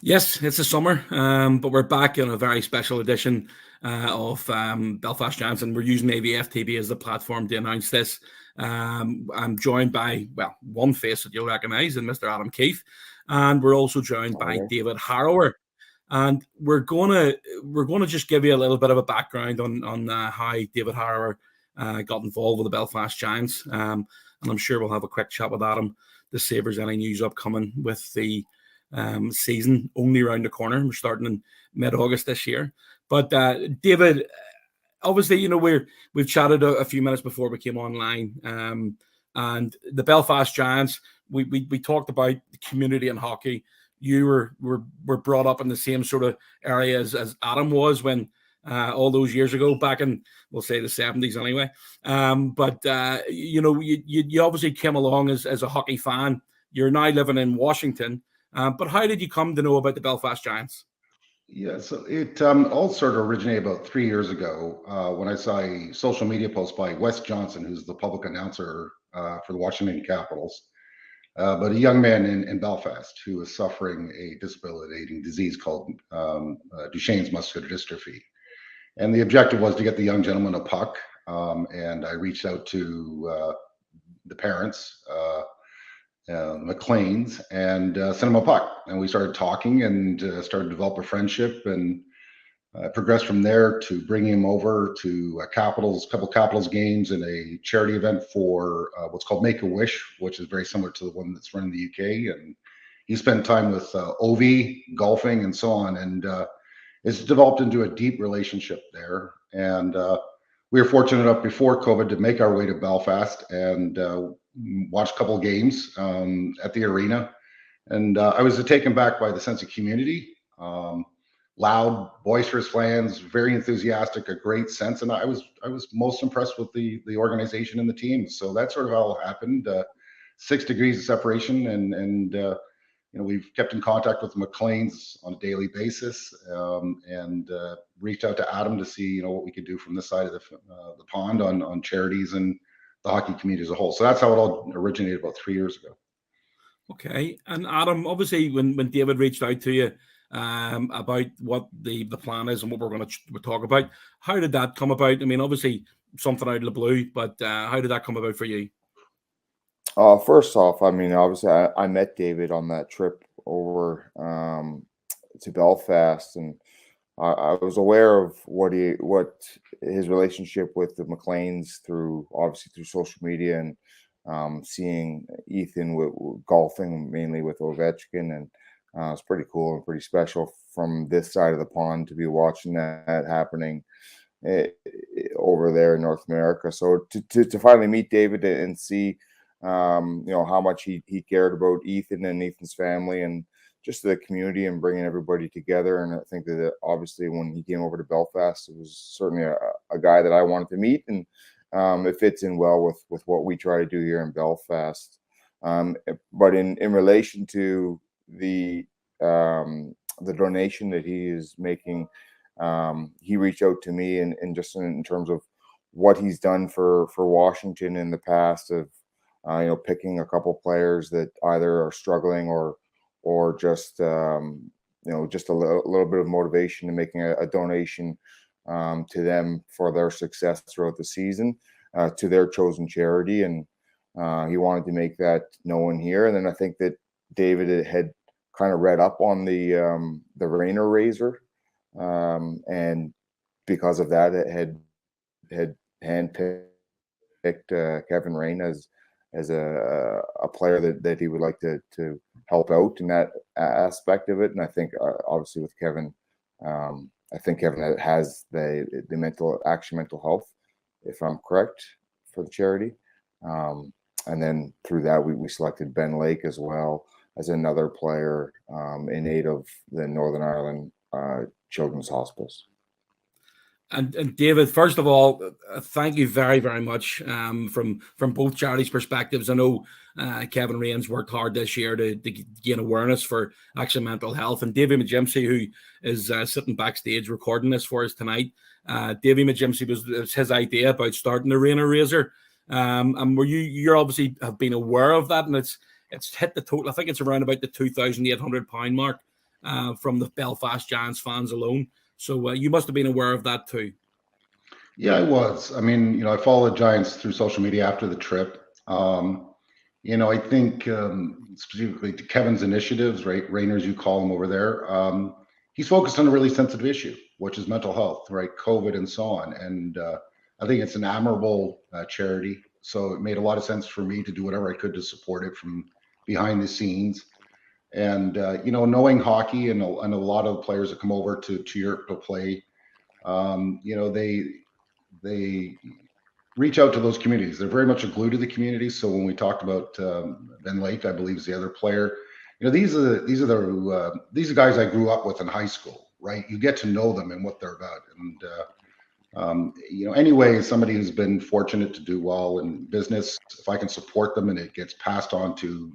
Yes, it's the summer, but we're back in a very special edition of Belfast Giants, and we're using AVFTV as the platform to announce this. I'm joined by, well, one face that you'll recognise, and Mr. Adam Keefe, and we're also joined by David Harrower. And we're gonna just give you a little bit of a background on how David Harrower got involved with the Belfast Giants, and I'm sure we'll have a quick chat with Adam to see if there's any news upcoming with the season only around the corner. We're starting in mid-August this year. But David, obviously, we've chatted a few minutes before we came online, and the Belfast Giants. We talked about the community and hockey. You were brought up in the same sort of area as Adam was when all those years ago, back in, we'll say, the 70s anyway. You obviously came along as a hockey fan. You're now living in Washington. But how did you come to know about the Belfast Giants? Yeah, so it all sort of originated about 3 years ago when I saw a social media post by Wes Johnson, who's the public announcer for the Washington Capitals, but a young man in Belfast who was suffering a debilitating disease called Duchenne's muscular dystrophy. And the objective was to get the young gentleman a puck. And I reached out to the parents, McLean's, and sent him a puck. And we started talking and started to develop a friendship, and progressed from there to bring him over to a couple Capitals games and a charity event for what's called Make-A-Wish, which is very similar to the one that's run in the UK. And he spent time with Ovi, golfing, and so on. And it's developed into a deep relationship there. And we were fortunate enough before COVID to make our way to Belfast and watch a couple of games at the arena. And I was taken back by the sense of community. Loud, boisterous fans, very enthusiastic, a great sense. And I was most impressed with the organization and the team. So that's sort of how it happened. 6 degrees of separation, and we've kept in contact with McLean's on a daily basis, and reached out to Adam to see what we could do from this side of the pond on charities and the hockey community as a whole. So that's how it all originated about 3 years ago. Okay, and Adam, obviously, when David reached out to you about what the plan is and what we're going to talk about, how did that come about? I mean, obviously something out of the blue, but how did that come about for you? First off, I mean, obviously, I met David on that trip over to Belfast, and I was aware of what his relationship with the McLeans through social media, and seeing Ethan with golfing mainly with Ovechkin, and it's pretty cool and pretty special from this side of the pond to be watching that happening over there in North America. So to finally meet David and see how much he cared about Ethan and Ethan's family and just the community and bringing everybody together. And I think that obviously when he came over to Belfast, it was certainly a guy that I wanted to meet, and it fits in well with what we try to do here in Belfast. But in relation to the donation that he is making, he reached out to me and just in terms of what he's done for Washington in the past of picking a couple players that either are struggling or just just a little bit of motivation and making a donation to them for their success throughout the season to their chosen charity. And he wanted to make that known here. And then I think that David had kind of read up on the Raine razor, and because of that, it had handpicked Kevin Raine as a player that he would like to help out in that aspect of it. And I think obviously with Kevin, I think Kevin has the mental health, if I'm correct, for the charity. And then through that, we selected Ben Lake as well as another player in aid of the Northern Ireland Childrens Hospice. And David, first of all, thank you very, very much from both charities' perspectives. I know Kevin Raine's worked hard this year to gain awareness for actually mental health. And Davy McGimsey, who is sitting backstage recording this for us tonight, Davy McGimsey was his idea about starting the Raine razor. And you're obviously have been aware of that, and it's hit the total. I think it's around about the £2,800 mark. from the Belfast Giants fans alone. So you must have been aware of that too. Yeah, I was. I mean, I followed Giants through social media after the trip. I think specifically to Kevin's initiatives, right? Raine, you call him over there. He's focused on a really sensitive issue, which is mental health, right? COVID and so on. And I think it's an admirable charity. So it made a lot of sense for me to do whatever I could to support it from behind the scenes. And, knowing hockey and a lot of the players that come over to Europe to play, they reach out to those communities. They're very much glued to the community. So when we talked about Ben Lake, I believe is the other player, these are the guys I grew up with in high school, right? You get to know them and what they're about. And, anyway, somebody who's been fortunate to do well in business, if I can support them and it gets passed on to,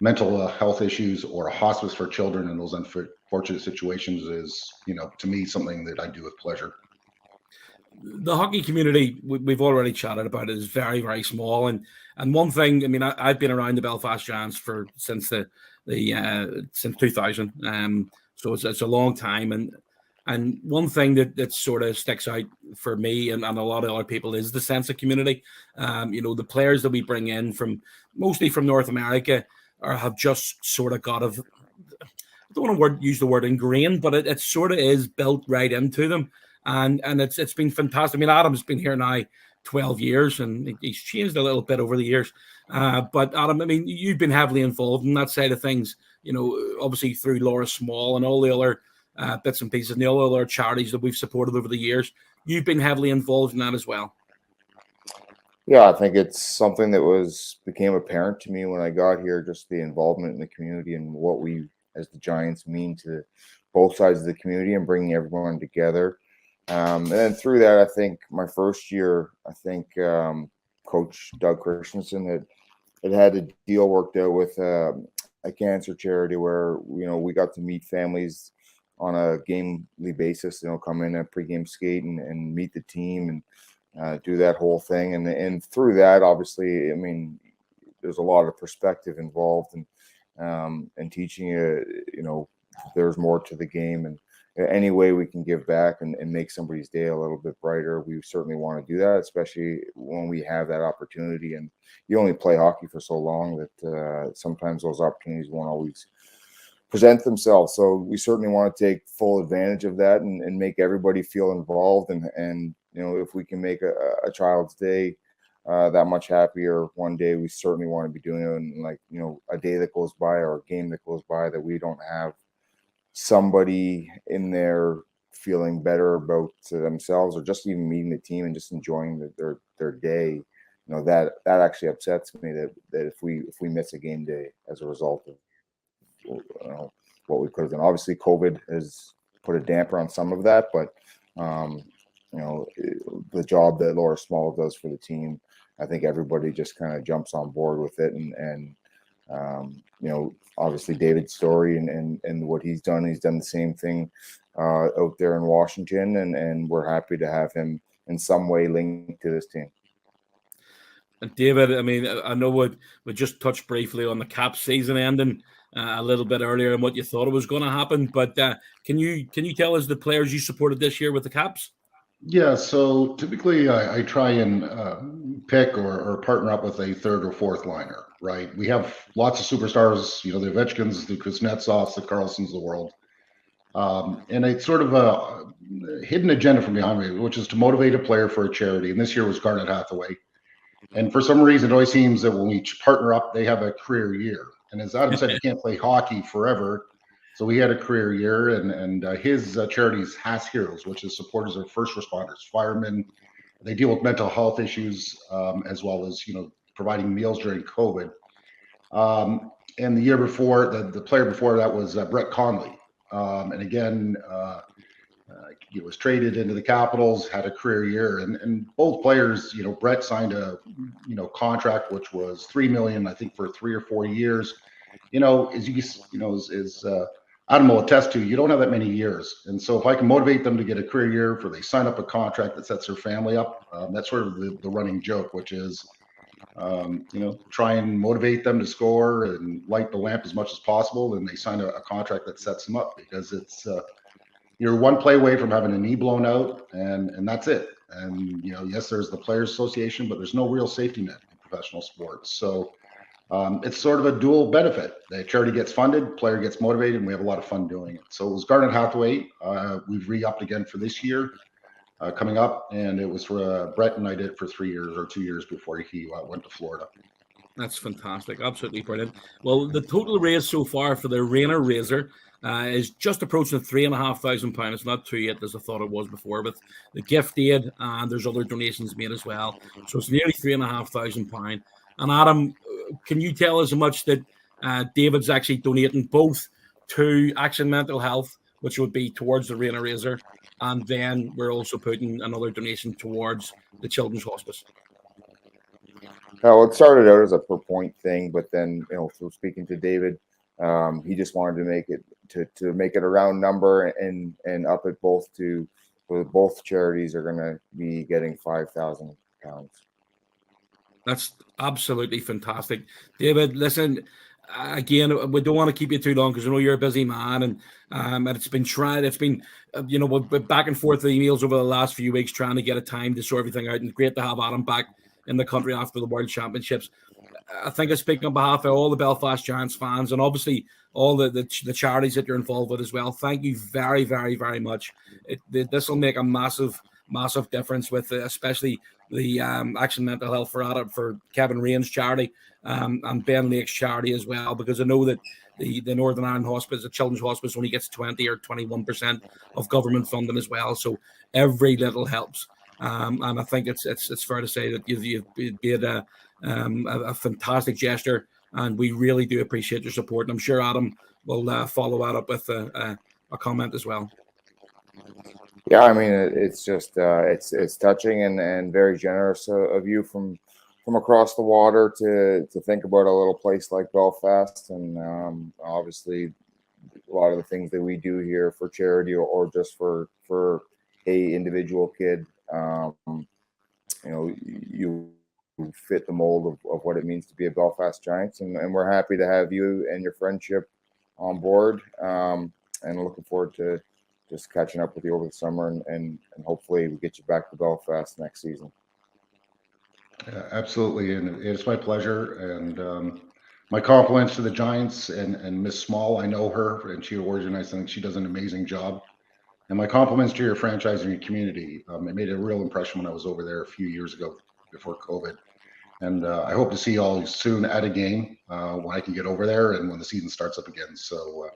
mental health issues or a hospice for children in those unfortunate situations is, to me, something that I do with pleasure. The hockey community we've already chatted about is very, very small, and one thing, I mean, I've been around the Belfast Giants since since 2000, so it's a long time, and one thing that sort of sticks out for me and a lot of other people is the sense of community. The players that we bring in mostly from North America have just sort of I don't want to use the word ingrained, but it sort of is built right into them. And it's been fantastic. I mean, Adam's been here now 12 years, and he's changed a little bit over the years. But Adam, I mean, you've been heavily involved in that side of things, obviously through Laura Small and all the other bits and pieces and the other charities that we've supported over the years. You've been heavily involved in that as well. Yeah, I think it's something that became apparent to me when I got here, just the involvement in the community and what we as the Giants mean to both sides of the community and bringing everyone together. And then through that, I think my first year, Coach Doug Christensen had a deal worked out with a cancer charity where, we got to meet families on a gamely basis, come in and pregame skate and meet the team and do that whole thing. And through that, obviously, I mean, there's a lot of perspective involved and teaching you, there's more to the game, and any way we can give back and make somebody's day a little bit brighter, we certainly want to do that, especially when we have that opportunity. And you only play hockey for so long that sometimes those opportunities won't always present themselves. So we certainly want to take full advantage of that and make everybody feel involved. And if we can make a child's day that much happier one day, we certainly want to be doing it. And a day that goes by or a game that goes by that we don't have somebody in there feeling better about themselves or just even meeting the team and just enjoying their day, that actually upsets me that if we miss a game day as a result of what we could have done. Obviously COVID has put a damper on some of that, but the job that Laura Small does for the team, I think everybody just kind of jumps on board with it. And obviously David's story and what he's done the same thing out there in Washington, and we're happy to have him in some way linked to this team. David, I mean, I know we just touched briefly on the Caps season ending a little bit earlier and what you thought it was going to happen, but can you tell us the players you supported this year with the Caps? Yeah, so typically I try and pick or partner up with a third or fourth liner, right? We have lots of superstars, the Ovechkins, the Kuznetsovs, the Carlsons of the world. And it's sort of a hidden agenda from behind me, which is to motivate a player for a charity. And this year was Garnet Hathaway. And for some reason, it always seems that when we partner up, they have a career year. And as Adam said, you can't play hockey forever. So we had a career year, and his charity is Haas Heroes, which is supporters of first responders, firemen. They deal with mental health issues as well as providing meals during COVID. And the year before, the player before that was Brett Conley, and again he was traded into the Capitals, had a career year, and both players, Brett signed a contract which was $3 million, I think, for 3 or 4 years. As Adam will attest to, you don't have that many years. And so if I can motivate them to get a career year they sign up a contract that sets their family up, that's sort of the running joke, which is, try and motivate them to score and light the lamp as much as possible. And they sign a contract that sets them up, because it's you're one play away from having a knee blown out, and that's it. And yes, there's the Players Association, but there's no real safety net in professional sports. So it's sort of a dual benefit. The charity gets funded, player gets motivated, and we have a lot of fun doing it. So it was Garnet Hathaway. We've re-upped again for this year coming up, and it was for Brett and I did it for 3 years or 2 years before he went to Florida. That's fantastic. Absolutely brilliant. Well, the total raise so far for the Rainer Razor is just approaching £3,500. It's not too yet as I thought it was before, with the gift aid, and there's other donations made as well. So it's nearly £3,500. And Adam, can you tell us how much that David's actually donating both to Action Mental Health, which would be towards the Rainer Razor, and then we're also putting another donation towards the Children's Hospice? Well, it started out as a per point thing, but then through speaking to David, he just wanted to make it to make it a round number and up it both to both charities are going to be getting £5,000. That's absolutely fantastic, David. Listen, again, we don't want to keep you too long because I know you're a busy man, and it's been we're back and forth with emails over the last few weeks trying to get a time to sort everything out, and great to have Adam back in the country after the World Championships. I think I speak on behalf of all the Belfast Giants fans and obviously all the charities that you're involved with as well. Thank you very, very, very much. This will make a massive, massive difference with especially the Action Mental Health for Kevin Raine's charity and Ben Lake's charity as well, because I know that the Northern Ireland Hospice, the Children's Hospice, only gets 20 or 21% of government funding as well. So every little helps. And I think it's fair to say that you've made a fantastic gesture, and we really do appreciate your support. And I'm sure Adam will follow that up with a comment as well. Yeah, I mean, it's just it's touching and very generous of you from across the water to think about a little place like Belfast, and obviously a lot of the things that we do here for charity or just for a individual kid. You fit the mold of what it means to be a Belfast Giants, and we're happy to have you and your friendship on board, and looking forward to just catching up with you over the summer and hopefully we get you back to Belfast next season. Yeah, absolutely, and it's my pleasure, and my compliments to the Giants and Miss Small. I know her, and she organized. I think she does an amazing job. And my compliments to your franchise and your community. It made a real impression when I was over there a few years ago before COVID. And I hope to see you all soon at a game when I can get over there and when the season starts up again. So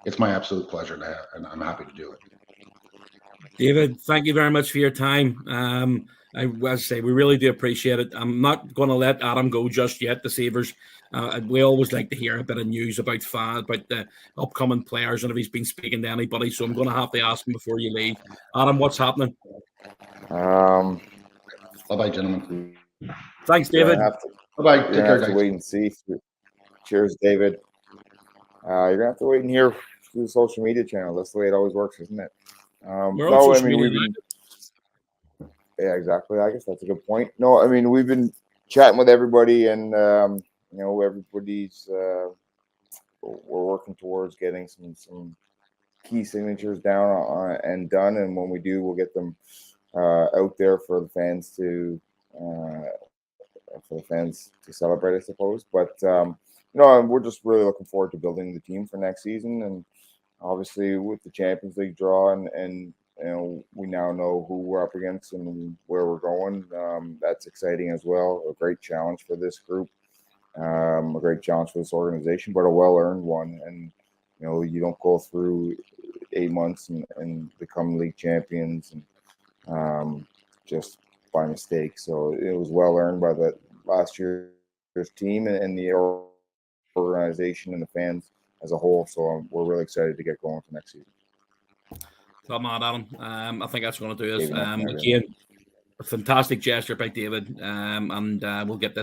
it's my absolute pleasure, and I'm happy to do it. David, thank you very much for your time. I say we really do appreciate it. I'm not going to let Adam go just yet. The Sabres, we always like to hear a bit of news about the upcoming players and if he's been speaking to anybody. So I'm going to have to ask him before you leave. Adam, what's happening? Bye-bye, gentlemen. Thanks, David. Bye-bye. Take care, guys. Wait and see. Cheers, David. You're going to have to wait and hear through the social media channel. That's the way it always works, isn't it? Yeah, exactly. I guess that's a good point. No, I mean, we've been chatting with everybody, and everybody's we're working towards getting some key signatures down and done, and when we do, we'll get them out there for the fans to celebrate, I suppose. But we're just really looking forward to building the team for next season, and obviously with the Champions League draw and we now know who we're up against and where we're going. That's exciting as well. A great challenge for this group, a great challenge for this organization, but a well-earned one. And you don't go through 8 months and become league champions and just by mistake. So it was well-earned by the last year's team and the organization and the fans as a whole. So we're really excited to get going for next season. Top man, Adam. I think that's going to do us. Again, a fantastic gesture by David, and we'll get this